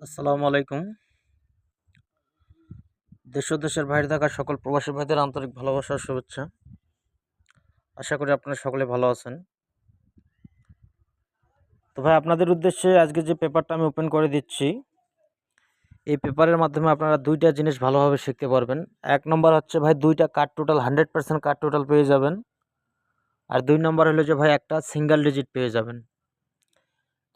আসসালামু আলাইকুম। দেশ ও দেশের বাইরে থাকা সকল প্রবাসী ভাইদের আন্তরিক ভালোবাসা ও শুভেচ্ছা। আশা করি আপনারা সকলে ভালো আছেন। তো ভাই, আপনাদের উদ্দেশ্যে আজকে যে পেপারটা আমি ওপেন করে দিচ্ছি, এই পেপারের মাধ্যমে আপনারা ২টা জিনিস ভালোভাবে শিখতে পারবেন। ১ নম্বর হচ্ছে ভাই ২টা কাট টোটাল 100% কাট টোটাল পেয়ে যাবেন। আর ২ নম্বর হলো যে ভাই একটা সিঙ্গেল ডিজিট পেয়ে যাবেন।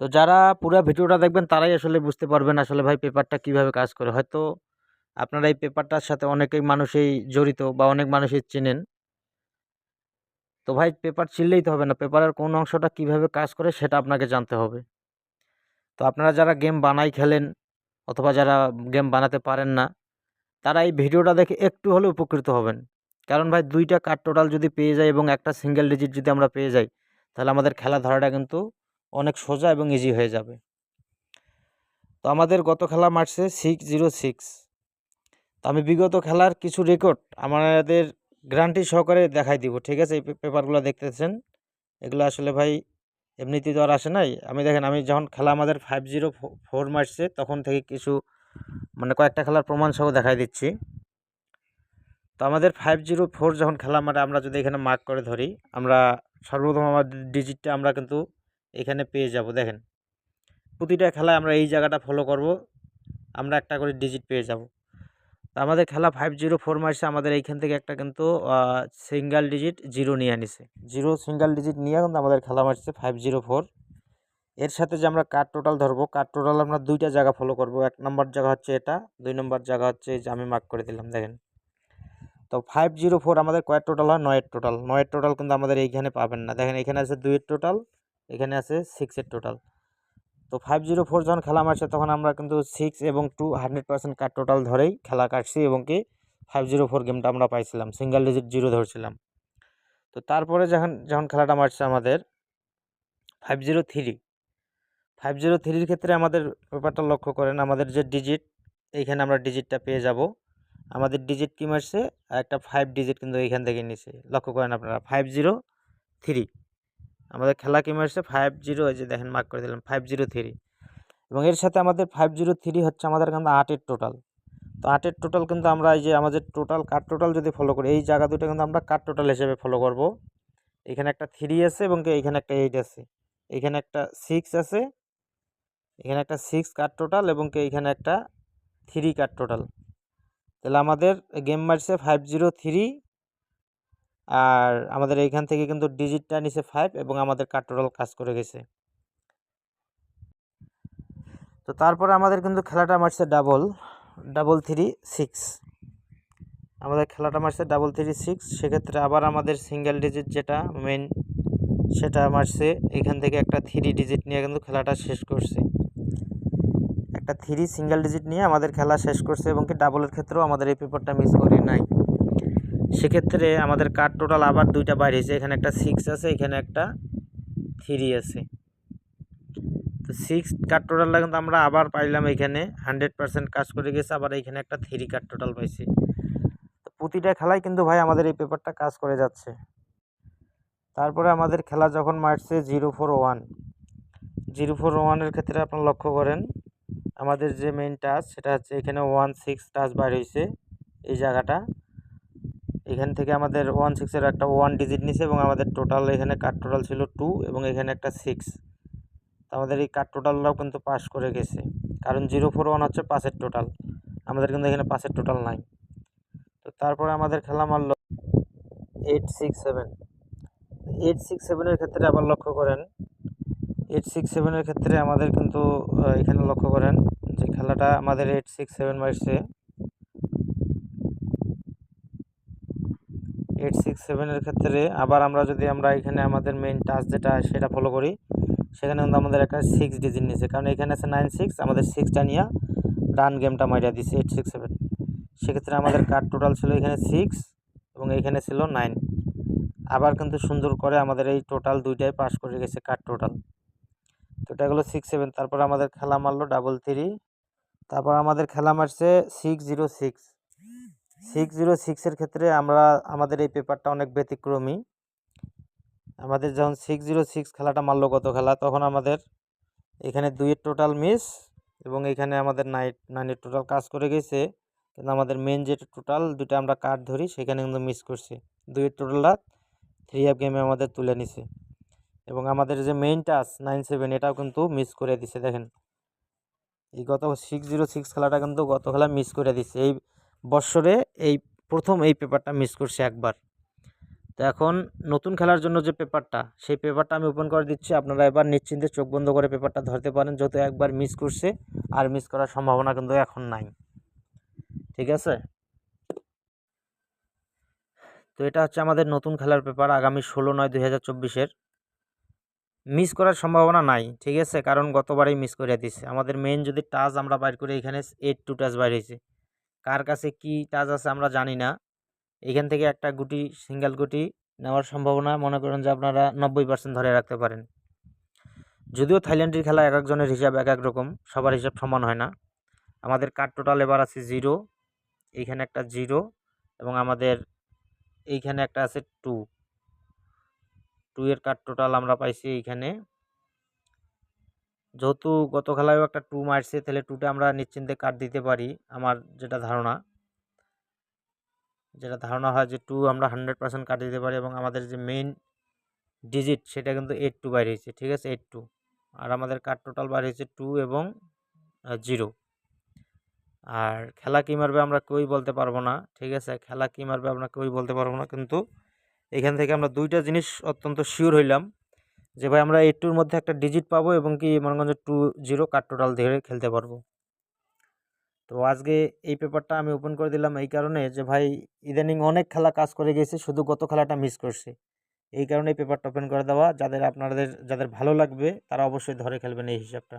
তো যারা পুরা ভিডিওটা দেখবেন তারাই আসলে বুঝতে পারবেন আসলে ভাই পেপারটা কিভাবে কাজ করে। হয়তো আপনারা এই পেপারটার সাথে অনেকেই মানুষই জড়িত বা অনেক মানুষই চেনেন। তো ভাই পেপার চিনলেই তো হবে না। পেপারের কোন অংশটা কিভাবে কাজ করে সেটা আপনাকে জানতে হবে। তো আপনারা যারা গেম খেলেন অথবা যারা গেম বানাতে পারেন না, তারা এই ভিডিওটা দেখে একটু হলেও উপকৃত হবেন। কারণ ভাই ২ টা কার্ড টোটাল যদি পেয়ে যাই এবং একটা সিঙ্গেল ডিজিট যদি আমরা পেয়ে যাই, তাহলে আমাদের খেলা ধরাটা কিন্তু অনেক সোজা এবং ইজি হয়ে যাবে। তো আমাদের গত খেলা মারছে 606। তো আমি বিগত খেলার কিছু রেকর্ড আমাদের গ্যারান্টি সহকারে দেখাই দিব। ঠিক আছে? এই পেপারগুলো দেখতেছেন। এগুলো আসলে ভাই এমনিতেই তো আর আসে নাই। দেখেন, আমি যখন খেলা আমাদের 504 মারছে তখন থেকে কিছু কয়েকটা খেলার প্রমাণ সহ দেখাই দিচ্ছি। তো আমাদের 504 যখন খেলা মারে আমরা যদি এখানে মার্ক করে ধরি, আমরা সর্বপ্রথম আমাদের ডিজিটটা আমরা কিন্তু এখানে পেয়ে যাব। দেখেন, প্রতিটা খেলায় আমরা এই জায়গাটা ফলো করব, আমরা একটা করে ডিজিট পেয়ে যাব। তো আমাদের খেলা 504 মারছে, আমাদের এইখান থেকে একটা কিন্তু সিঙ্গেল ডিজিট 0 নিয়ে আনিছে। 0 সিঙ্গেল ডিজিট নিয়ে কিন্তু আমাদের খেলা মারছে 504। এর সাথে যে আমরা কার্ড টোটাল ধরবো, কার্ড টোটাল আমরা 2টা জায়গা ফলো করব। 1 নম্বর জায়গা হচ্ছে এটা, 2 নম্বর জায়গা হচ্ছে এই যে আমি মার্ক করে দিলাম। দেখেন, তো 504 আমাদের কয়েক টোটাল হয়? 9 এর টোটাল। 9 এর টোটাল কিন্তু আমাদের এইখানে পাবেন না। দেখেন, এখানে আছে 2 এর টোটাল, এখানে আছে 6 এর টোটাল। তো 504 যখন খেলা মারছে তখন আমরা কিন্তু 6 এবং 2 100% কার্ড টোটাল ধরেই খেলা কাটছি এবং কি 504 গেমটা আমরা পাইছিলাম, সিঙ্গেল ডিজিট 0 ধরছিলাম। তো তারপরে যখন যখন খেলাটা মারছে আমাদের 503, 503 ক্ষেত্রে আমাদের ব্যাপারটা লক্ষ্য করেন, আমাদের যে ডিজিট, এইখানে আমরা ডিজিটটা পেয়ে যাব। আমাদের ডিজিট কি মারছে? একটা 5 ডিজিট কিন্তু এইখান থেকে নিছে। লক্ষ্য করেন আপনারা, 503 আমাদের খেলা কি মারছে? 50, এই যে দেখেন মার্ক করে দিলাম 503। এবং এর সাথে আমাদের 503 হচ্ছে আমাদের কিন্তু 8 এর টোটাল। তো 8 এর টোটাল কিন্তু আমরা এই যে আমাদের টোটাল কাট টোটাল যদি ফলো করি, এই জায়গা দুটো কিন্তু আমরা কাট টোটাল হিসেবে ফলো করব। এখানে একটা 3 আছে এবং এইখানে একটা 8 আছে, এখানে একটা 6 আছে, এখানে একটা 6 কাট টোটাল এবং এইখানে একটা 3 কাট টোটাল। তাহলে আমাদের গেম মারছে 503। আর আমাদের এইখান থেকে কিন্তু ডিজিটটা নিছে 5 এবং আমাদের কাট টোটাল কাজ করে গেছে। তো তারপরে আমাদের কিন্তু খেলাটা মারছে ডাবল 3 6। আমাদের খেলাটা মারছে 3 6। সেক্ষেত্রে আবার আমাদের সিঙ্গেল ডিজিট যেটা মেন, সেটা মারছে এখান থেকে একটা 3 ডিজিট নিয়ে কিন্তু খেলাটা শেষ করছে। একটা 3 সিঙ্গেল ডিজিট নিয়ে আমাদের খেলা শেষ করছে এবং কি ডাবলের ক্ষেত্রেও আমাদের এই পেপারটা মিস করে নাই। সেক্ষেত্রে আমাদের কার্ড টোটাল আবার 2টা বাইরে হয়েছে, এখানে একটা 6 আছে, এখানে একটা 3 আছে। তো 6 কার্ড টোটালটা কিন্তু আমরা আবার পাইলাম, এখানে 100% কাজ করে গেছে। আবার এইখানে একটা 3 কার্ড টোটাল পাইছি। তো প্রতিটা খেলায় কিন্তু ভাই আমাদের এই পেপারটা কাজ করে যাচ্ছে। তারপরে আমাদের খেলা যখন মারছে 041, 041-এর ক্ষেত্রে আপনারা লক্ষ্য করেন, আমাদের যে মেইন টাচ সেটা হচ্ছে এখানে 16 টাচ বাইর হয়েছে এই জায়গাটা। এখান থেকে আমাদের 16-এর একটা 1 ডিজিট নিছে এবং আমাদের টোটাল এখানে কার্ড টোটাল ছিল 2 এবং এখানে একটা 6। তো আমাদের এই কার্ড টোটালটাও কিন্তু পাস করে গেছে, কারণ 041 হচ্ছে 5-এর টোটাল, আমাদের কিন্তু এখানে 5-এর টোটাল নাই। তো তারপরে আমাদের খেলা মারলো 867। 867-এর ক্ষেত্রে আবার লক্ষ্য করেন, 867-এর ক্ষেত্রে আমাদের কিন্তু এখানে লক্ষ্য করেন যে খেলাটা আমাদের 867 মারছে। 867-এর ক্ষেত্রে আবার আমরা যদি এখানে আমাদের মেইন টাচ যেটা সেটা ফলো করি, সেখানে কিন্তু আমাদের একটা 6 ডিজিট নিয়েছে, কারণ এখানে আছে 96, আমাদের 6টা নিয়ে রান গেমটা মারিয়া দিচ্ছে 867। সেক্ষেত্রে আমাদের কার্ড টোটাল ছিল এখানে 6 এবং এখানে ছিল 9। আবার কিন্তু সুন্দর করে আমাদের এই টোটাল 2টাই পাস করে গেছে কার্ড টোটাল। তো এটা হলো 6-7। তারপর আমাদের খেলা মারলো 3-3। তারপর আমাদের খেলা মারছে 606। 606-এর ক্ষেত্রে আমাদের এই পেপারটা অনেক ব্যতিক্রমী। আমাদের যখন 606 খেলাটা মারলো গত খেলা, তখন আমাদের এখানে 2-এর টোটাল মিস এবং এইখানে আমাদের নাইনের টোটাল কাজ করে গেছে, কিন্তু আমাদের মেন যেটা টোটাল দুটো আমরা কার্ড ধরি সেখানে কিন্তু মিস করছে। 2-এর টোটালটা 3 গেমে আমাদের তুলে নিছে। এবং আমাদের যে মেইন টাচ 9-7 এটাও কিন্তু মিস করে দিছে। দেখেন এই গত 606 খেলাটা কিন্তু গত খেলা মিস করে দিছে। এই বৎসরে এই প্রথম এই পেপারটা মিস করছে একবার। তো এখন নতুন খেলার জন্য যে পেপারটা, সেই পেপারটা আমি ওপেন করে দিচ্ছি। আপনারা এবার নিশ্চিন্তে চোখ বন্ধ করে পেপারটা ধরতে পারেন, যেহেতু একবার মিস করছে আর মিস করার সম্ভাবনা কিন্তু এখন নাই। ঠিক আছে, তো এটা হচ্ছে আমাদের নতুন খেলার পেপার আগামী 16/9/2024-এর। মিস করার সম্ভাবনা নাই, ঠিক আছে, কারণ গতবারেই মিস করে দিছে। আমাদের মেইন যদি টাচ আমরা বাইর করি, এখানে 8-2 টাচ বাইর হয়েছে। কার কাছে কি টাচ আছে আমরা জানি না। এখান থেকে একটা গুটি, সিঙ্গেল গুটি নেওয়ার সম্ভাবনা মনে করেন যে আপনারা 90% ধরে রাখতে পারেন। যদিও থাইল্যান্ডের খেলা এক একজনের হিসাব এক এক রকম, সবার হিসাব সমান হয় না। আমাদের কার্ড টোটাল এবার আছে 0, এইখানে একটা 0 এবং আমাদের এইখানে একটা আছে 2 এর কার্ড টোটাল আমরা পাইছি এইখানে। যেহেতু গত খেলায়ও একটা 2 মারছে, তাহলে 2টা আমরা নিশ্চিন্তে কার্ড দিতে পারি। আমার যেটা ধারণা হয় যে 2 আমরা 100% কার্ড দিতে পারি। এবং আমাদের যে মেইন ডিজিট সেটা কিন্তু 8-2 বাইর হয়েছে, ঠিক আছে, 8-2। আর আমাদের কার্ড টোটাল বাইর হয়েছে 2 এবং 0। আর খেলা কী মারবে আমরা কেউই বলতে পারবো না, ঠিক আছে, খেলা কী মারবে আমরা কেউই বলতে পারবো না। কিন্তু এখান থেকে আমরা দুইটা জিনিস অত্যন্ত শিওর হইলাম যে ভাই আমরা 8-2-র মধ্যে একটা ডিজিট পাবো এবং কি মনে করেন যে 2-0 কার্ড টোটাল ধরে খেলতে পারবো। তো আজকে এই পেপারটা আমি ওপেন করে দিলাম এই কারণে যে ভাই ইদানিং অনেক খেলা কাজ করে গেছে, শুধু গত খেলাটা মিস করছে। এই কারণে এই পেপারটা ওপেন করে দেওয়া, যাদের ভালো লাগবে তারা অবশ্যই ধরে খেলবেন এই হিসাবটা।